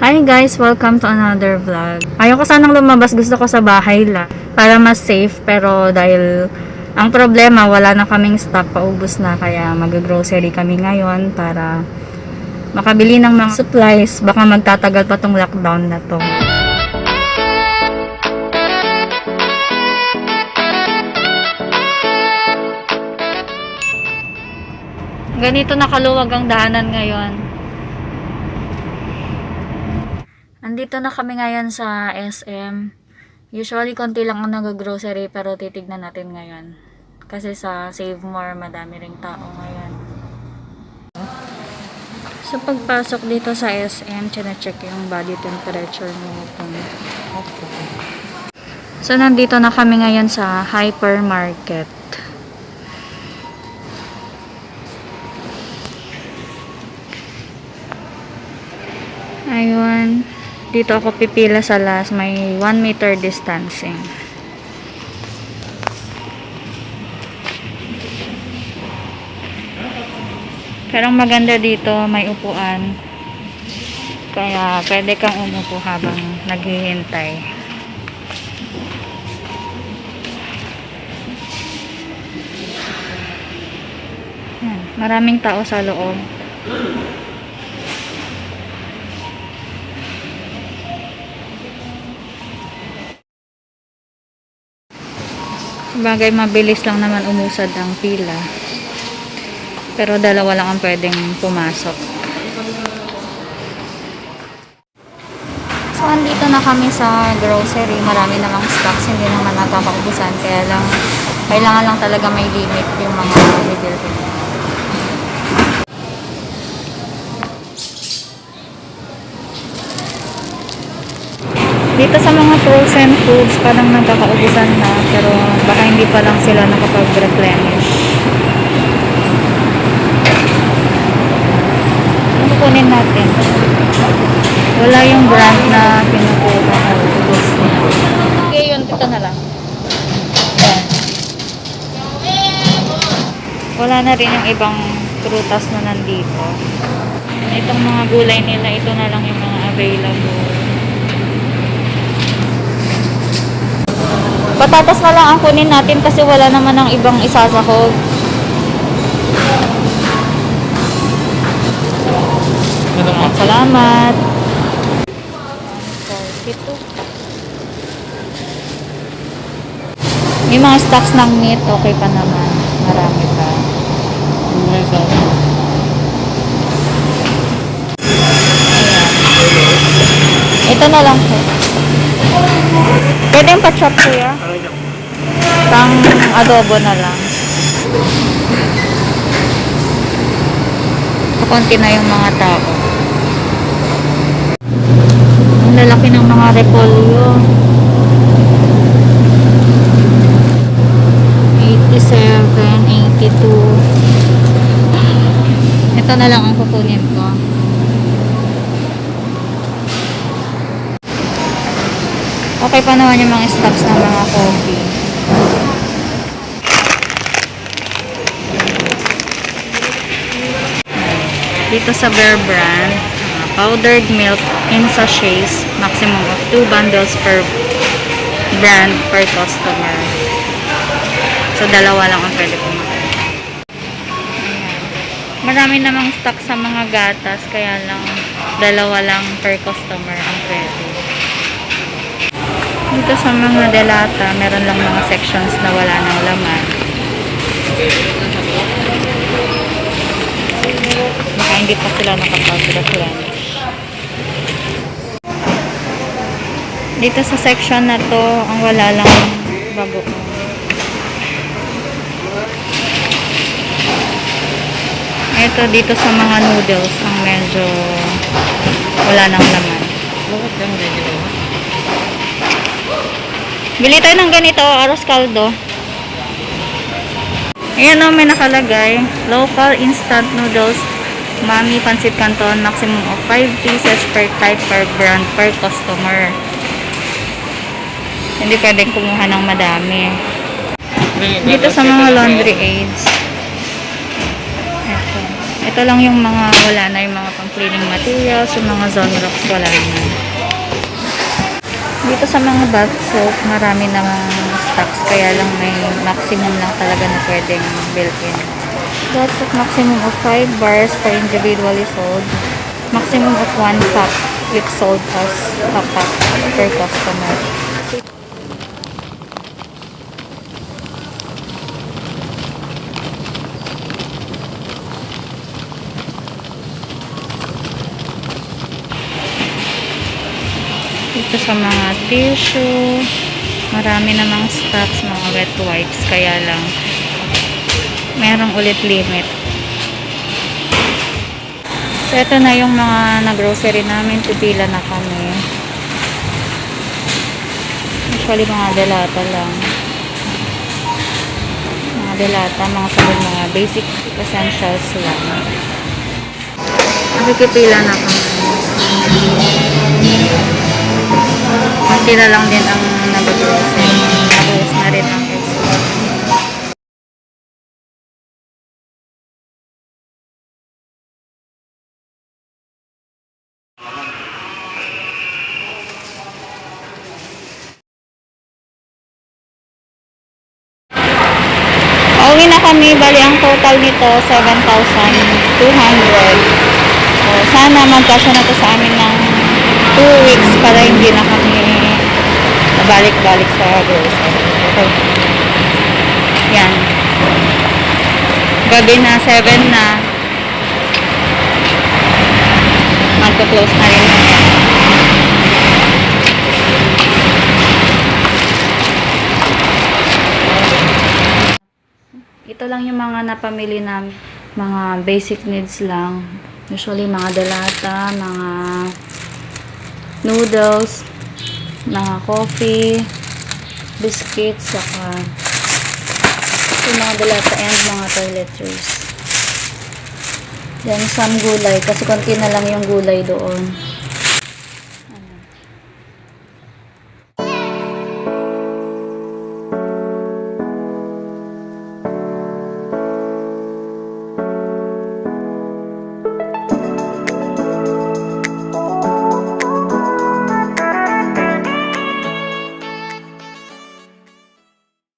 Hi guys! Welcome to another vlog. Ayoko sanang lumabas, gusto ko sa bahay lang para mas safe, pero dahil ang problema wala na kaming stock, paubos na, kaya mag-grocery kami ngayon para makabili ng mga supplies. Baka magtatagal pa tong lockdown na to. Ganito nakaluwag ang daanan ngayon. Andito na kami ngayon sa SM. Usually, konti lang ang nag-grocery, pero titignan natin ngayon. Kasi sa Save More, madami ring tao ngayon. So, pagpasok dito sa SM, check yung body temperature mo. So, nandito na kami ngayon sa hypermarket. Ayun. Dito ako pipila sa last, may 1 meter distancing. Pero ang maganda dito, may upuan. Kaya pwede kang umupo habang naghihintay. Yan, maraming tao sa loob. Sabagay, mabilis lang naman umusad ang pila. Pero dalawa lang ang pwedeng pumasok. So, andito na kami sa grocery. Marami namang stocks, hindi naman nakakaubusan. Kaya lang, kailangan lang talaga may limit yung mga bibilhin. Dito sa mga frozen foods, parang nagkakaubusan na, pero baka hindi pa lang sila nakapag-replenish. Ano kunin natin? Wala yung brand na pinukuha na ubos na. Okay, yun. Ito na lang. Yan. Wala na rin yung ibang prutas na nandito. Itong mga gulay nila, ito na lang yung mga available. Patatas na lang ang kunin natin kasi wala naman ng ibang isasahog. At salamat. 42. Yung mga stocks ng meat, okay pa naman. Marami pa. Ayan. Ito na lang po. Pwede yung pa-chop kuya? Pang adobo na lang. Konti na yung mga tao. Ang lalaki ng mga repolyo. 87, 82. Ito na lang ang kukunin ko. Okay pa naman yung mga stocks ng mga coffee. Dito sa Bear Brand, powdered milk in sachets, maximum of 2 bundles per brand per customer. So, dalawa lang ang pwede kumain. Marami namang stock sa mga gatas, kaya lang dalawa lang per customer ang pwede. Dito sa mga delata, meron lang mga sections na wala ng laman. Baka hindi pa sila nakapag-replenish. Dito sa section na to, ang wala lang bago. Ito dito sa mga noodles, ang medyo wala nang laman. Bili tayo ng ganito, arroz caldo. Ayan o, may nakalagay. Local instant noodles, Mami Pancit Canton, maximum of 5 pieces per type per brand per customer. Hindi pwedeng kumuha ng madami. Dito sa mga laundry aids. Ito Ito lang yung mga wala na, yung mga pang cleaning materials, yung mga Zonrox wala na. Dito sa mga bath soap, marami namang stocks, kaya lang may maximum lang talaga na pwedeng bilhin. Bath soap maximum of 5 bars per individually sold. Maximum of 1 pack if sold as a pack per customer. Dito sa mga tissue, marami namang stocks, mga wet wipes, kaya lang merong ulit limit. So, ito na yung mga na-grocery namin, pipila na kami. Usually mga delata lang. Mga delata, mga sabon, mga basic essentials lang. Nakikipila na kami. Konti na lang din ang nag-grocery. Tapos na rin ang extra. Pauwi na kami. Bali, ang total nito, 7,200. So, sana magkasya na to sa amin ng 2 weeks para hindi na kami balik-balik sa grocery. Okay. Yan. Gabi na, 7 na. Magka-close na rin mamaya. Ito lang yung mga napamili na mga basic needs lang. Usually mga delata, mga noodles, mga coffee, biscuits, saka yung mga delata and mga toiletries. Then some gulay kasi konti na lang yung gulay doon.